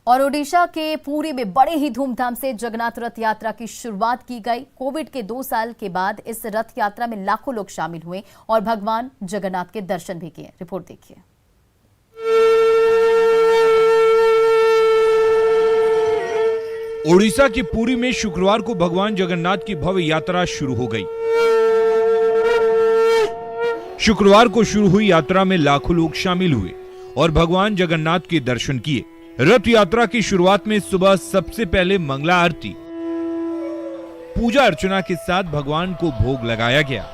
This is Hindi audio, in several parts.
और ओडिशा के पुरी में बड़े ही धूमधाम से जगन्नाथ रथ यात्रा की शुरुआत की गई। कोविड के 2 साल के बाद इस रथ यात्रा में लाखों लोग शामिल हुए और भगवान जगन्नाथ के दर्शन भी किए। रिपोर्ट देखिए। ओडिशा के पुरी में शुक्रवार को भगवान जगन्नाथ की भव्य यात्रा शुरू हो गई। शुक्रवार को शुरू हुई यात्रा में लाखों लोग शामिल हुए और भगवान जगन्नाथ के दर्शन किए। रथ यात्रा की शुरुआत में सुबह सबसे पहले मंगला आरती, पूजा अर्चना के साथ भगवान को भोग लगाया गया।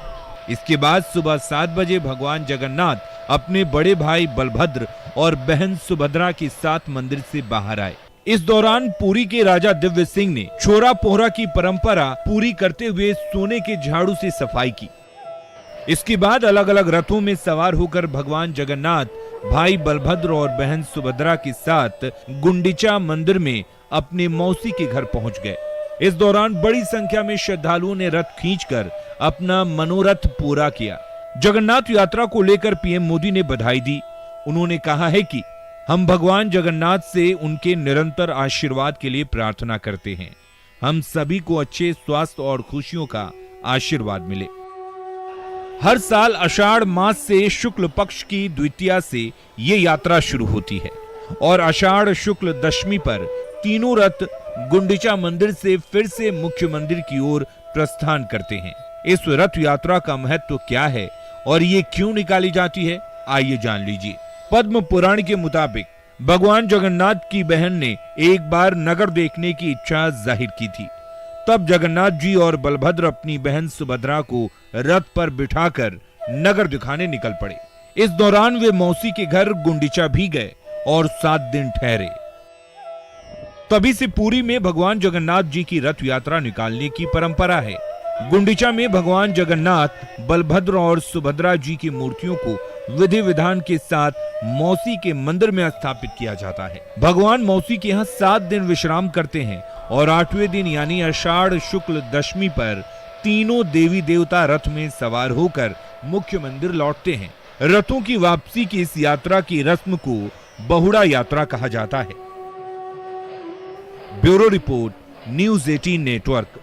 इसके बाद सुबह 7 बजे भगवान जगन्नाथ अपने बड़े भाई बलभद्र और बहन सुभद्रा के साथ मंदिर से बाहर आए। इस दौरान पुरी के राजा दिव्य सिंह ने छोरा पोहरा की परंपरा पूरी करते हुए सोने के झाड़ू से सफाई की। इसके बाद अलग अलग रथों में सवार होकर भगवान जगन्नाथ भाई बलभद्र और बहन सुभद्रा के साथ गुंडीचा मंदिर में अपने मौसी के घर पहुंच गए। इस दौरान बड़ी संख्या में श्रद्धालुओं ने रथ खींचकर अपना मनोरथ पूरा किया। जगन्नाथ यात्रा को लेकर पीएम मोदी ने बधाई दी। उन्होंने कहा है कि हम भगवान जगन्नाथ से उनके निरंतर आशीर्वाद के लिए प्रार्थना करते हैं। हम सभी को अच्छे स्वास्थ्य और खुशियों का आशीर्वाद मिले। हर साल आषाढ़ मास से शुक्ल पक्ष की द्वितीया से ये यात्रा शुरू होती है और आषाढ़ शुक्ल दशमी पर तीनों रथ गुंडीचा मंदिर से फिर से मुख्य मंदिर की ओर प्रस्थान करते हैं। इस रथ यात्रा का महत्व क्या है और ये क्यों निकाली जाती है, आइए जान लीजिए। पद्म पुराण के मुताबिक भगवान जगन्नाथ की बहन ने एक बार नगर देखने की इच्छा जाहिर की थी। तब जगन्नाथ जी और बलभद्र अपनी बहन सुभद्रा को रथ पर बिठाकर नगर दिखाने निकल पड़े। इस दौरान वे मौसी के घर गुंडीचा भी गए और 7 दिन ठहरे। तभी से पुरी में भगवान जगन्नाथ जी की रथ यात्रा निकालने की परंपरा है। गुंडीचा में भगवान जगन्नाथ, बलभद्र और सुभद्रा जी की मूर्तियों को विधि विधान के साथ मौसी के मंदिर में स्थापित किया जाता है। भगवान मौसी के यहाँ 7 दिन विश्राम करते हैं और 8वें दिन यानी आषाढ़ शुक्ल दशमी पर तीनों देवी देवता रथ में सवार होकर मुख्य मंदिर लौटते हैं। रथों की वापसी की इस यात्रा की रस्म को बहुड़ा यात्रा कहा जाता है। Bureau report, news 18 network.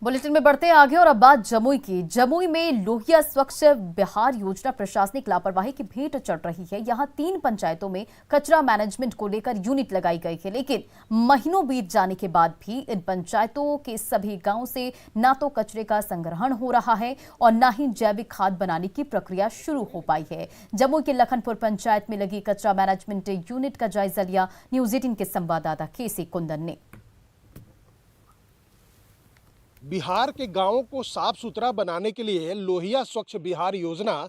Bulletin में बढ़ते हैं आगे और अब बात जमुई की। जमुई में लोहिया स्वच्छ बिहार योजना प्रशासनिक लापरवाही की भेंट चढ़ रही है। यहां 3 पंचायतों में कचरा मैनेजमेंट को लेकर यूनिट लगाई गई है, लेकिन महीनों बीत जाने के बाद भी इन पंचायतों के सभी गांवों से ना तो कचरे का संग्रहण हो रहा है और ना ही जैविक खाद बनाने की प्रक्रिया शुरू हो पाई है। जमुई के लखनपुर पंचायत में लगी कचरा मैनेजमेंट यूनिट का जायजा लिया न्यूज़ 18 के संवाददाता केसी कुंदन ने। बिहार के गांवों को साफ सुथरा बनाने के लिए लोहिया स्वच्छ बिहार योजना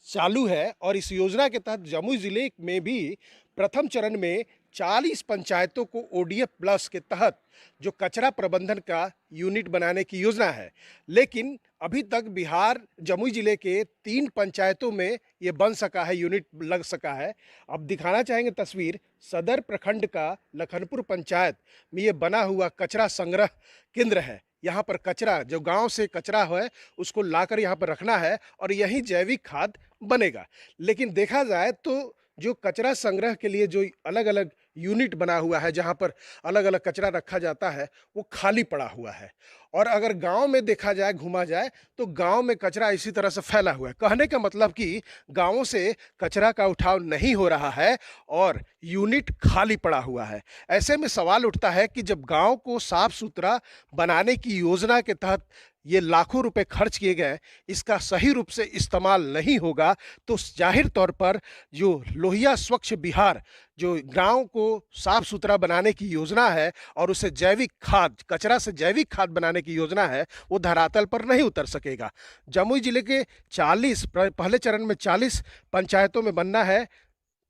चालू है और इस योजना के तहत जमुई जिले में भी प्रथम चरण में 40 पंचायतों को ओडीएफ प्लस के तहत जो कचरा प्रबंधन का यूनिट बनाने की योजना है, लेकिन अभी तक बिहार जमुई जिले के 3 पंचायतों में ये बन सका है, यूनिट लग सका है। अब दिखाना चाहेंगे तस्वीर सदर प्रखंड का लखनपुर पंचायत में ये बना हुआ कचरा संग्रह केंद्र है। यहाँ पर कचरा जो गांव से कचरा है उसको लाकर यहाँ पर रखना है और यही जैविक खाद बनेगा। लेकिन देखा जाए तो जो कचरा संग्रह के लिए जो अलग अलग यूनिट बना हुआ है, जहाँ पर अलग अलग कचरा रखा जाता है, वो खाली पड़ा हुआ है। और अगर गांव में देखा जाए, घूमा जाए, तो गांव में कचरा इसी तरह से फैला हुआ है। कहने का मतलब कि गांवों से कचरा का उठाव नहीं हो रहा है और यूनिट खाली पड़ा हुआ है। ऐसे में सवाल उठता है कि जब गांव को साफ सुथरा बनाने की योजना के तहत ये लाखों रुपए खर्च किए गए, इसका सही रूप से इस्तेमाल नहीं होगा तो जाहिर तौर पर जो लोहिया स्वच्छ बिहार जो गांव को साफ सुथरा बनाने की योजना है और उसे जैविक खाद, कचरा से जैविक खाद बनाने की योजना है, वो धरातल पर नहीं उतर सकेगा। जमुई जिले के 40 पहले चरण में 40 पंचायतों में बनना है,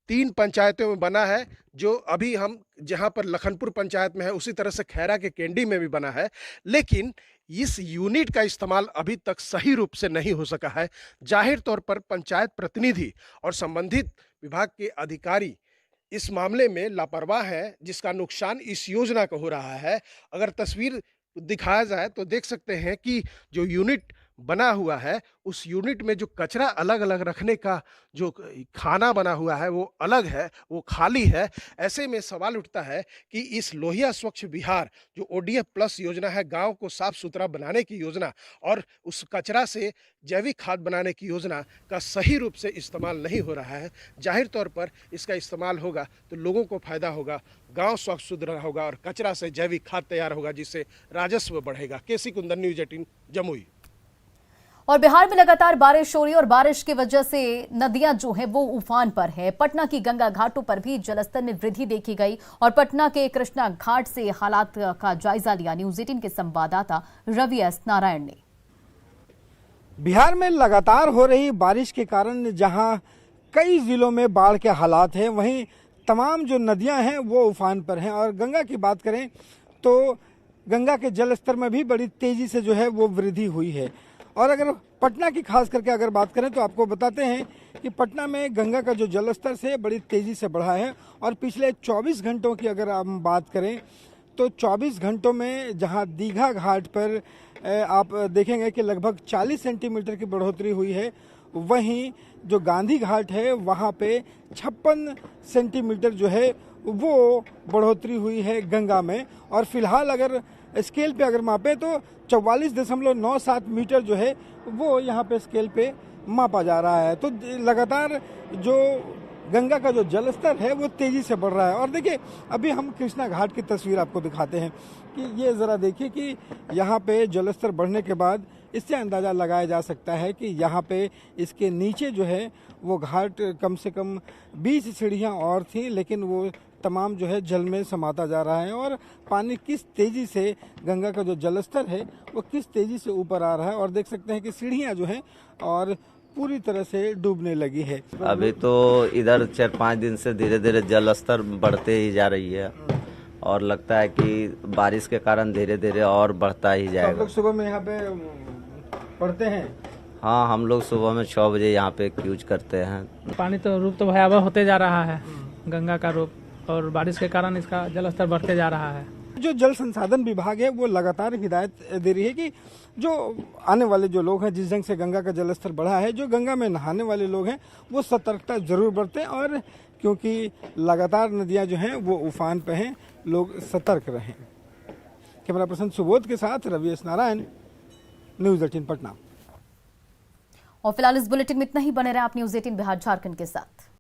3 पंचायतों में बना है, जो अभी हम जहां पर लखनपुर पंचायत में है उसी तरह से खैरा के केंडी में भी बना है, लेकिन इस यूनिट का इस्तेमाल अभी तक सही रूप से नहीं हो सका है। जाहिर तौर पर पंचायत प्रतिनिधि और संबंधित विभाग के अधिकारी इस मामले में लापरवाह है, जिसका नुकसान इस योजना को हो रहा है। अगर तस्वीर दिखाया जाए तो देख सकते हैं कि जो यूनिट बना हुआ है, उस यूनिट में जो कचरा अलग अलग रखने का जो खाना बना हुआ है वो अलग है, वो खाली है। ऐसे में सवाल उठता है कि इस लोहिया स्वच्छ बिहार जो ओडीएफ प्लस योजना है, गांव को साफ सुथरा बनाने की योजना और उस कचरा से जैविक खाद बनाने की योजना का सही रूप से इस्तेमाल नहीं हो रहा है। जाहिर तौर पर इसका इस्तेमाल होगा तो लोगों को फायदा होगा, गांव स्वच्छ सुथरा होगा और कचरा से जैविक खाद तैयार होगा, जिससे राजस्व बढ़ेगा। केसी कुंदन, न्यूज़ 18 जमुई। और बिहार में लगातार बारिश हो रही है और बारिश की वजह से नदियां जो हैं वो उफान पर है। पटना की गंगा घाटों पर भी जलस्तर में वृद्धि देखी गई और पटना के कृष्णा घाट से हालात का जायजा लिया न्यूज़ 18 के संवाददाता रवि एस नारायण ने। बिहार में लगातार हो रही बारिश के कारण जहां कई जिलों में बाढ़ के हालात हैं, वहीं तमाम जो नदियां हैं वो उफान पर हैं। और गंगा की बात करें तो गंगा के जलस्तर में भी बड़ी तेजी से जो है वो वृद्धि हुई है। और अगर पटना की खास करके अगर बात करें तो आपको बताते हैं कि पटना में गंगा का जो जलस्तर से बड़ी तेजी से बढ़ा है। और पिछले 24 घंटों की अगर हम बात करें तो 24 घंटों में जहां दीघा घाट पर आप देखेंगे कि लगभग 40 सेंटीमीटर की बढ़ोतरी हुई है, वहीं जो गांधी घाट है वहां पे 56 सेंटीमीटर जो है वो बढ़ोतरी हुई है गंगा में। और फिलहाल अगर स्केल पे अगर मापे तो 44.97 मीटर जो है वो यहाँ पे स्केल पे मापा जा रहा है। तो लगातार जो गंगा का जो जलस्तर है वो तेजी से बढ़ रहा है। और देखिए अभी हम कृष्णा घाट की तस्वीर आपको दिखाते हैं कि ये ज़रा देखिए कि यहाँ पे जलस्तर बढ़ने के बाद इससे अंदाज़ा लगाया जा सकता है कि यहाँ पे इसके नीचे जो है वो घाट कम से कम 20 सीढ़ियाँ और थीं, लेकिन वो तमाम जो है जल में समाता जा रहा है। और पानी किस तेज़ी से, गंगा का जो जलस्तर है वो किस तेज़ी से ऊपर आ रहा है। और देख सकते हैं कि सीढ़ियाँ जो हैं और पूरी तरह से डूबने लगी है। अभी तो इधर 4-5 दिन से धीरे धीरे जल स्तर बढ़ते ही जा रही है और लगता है कि बारिश के कारण धीरे धीरे और बढ़ता ही जाएगा। आप लोग सुबह में यहाँ पे पढ़ते हैं? हाँ, हम लोग सुबह में 6 बजे यहाँ पे यूज करते हैं। पानी तो रूप तो भयावह होते जा रहा है, गंगा का रूप, और बारिश के कारण इसका जल स्तर बढ़ते जा रहा है। जो जल संसाधन विभाग है वो लगातार हिदायत दे रही है कि जो आने वाले जो लोग हैं, जिस ढंग से गंगा का जलस्तर बढ़ा है, जो गंगा में नहाने वाले लोग हैं वो सतर्कता जरूर बरतें। और क्योंकि लगातार नदियां जो हैं वो उफान पे हैं, लोग सतर्क रहें। कैमरा पर्सन सुबोध के साथ रवि एस नारायण, न्यूज़ 18 पटना। और फिलहाल इस बुलेटिन में इतना ही। बने रहे आप न्यूज़ 18 बिहार झारखंड के साथ।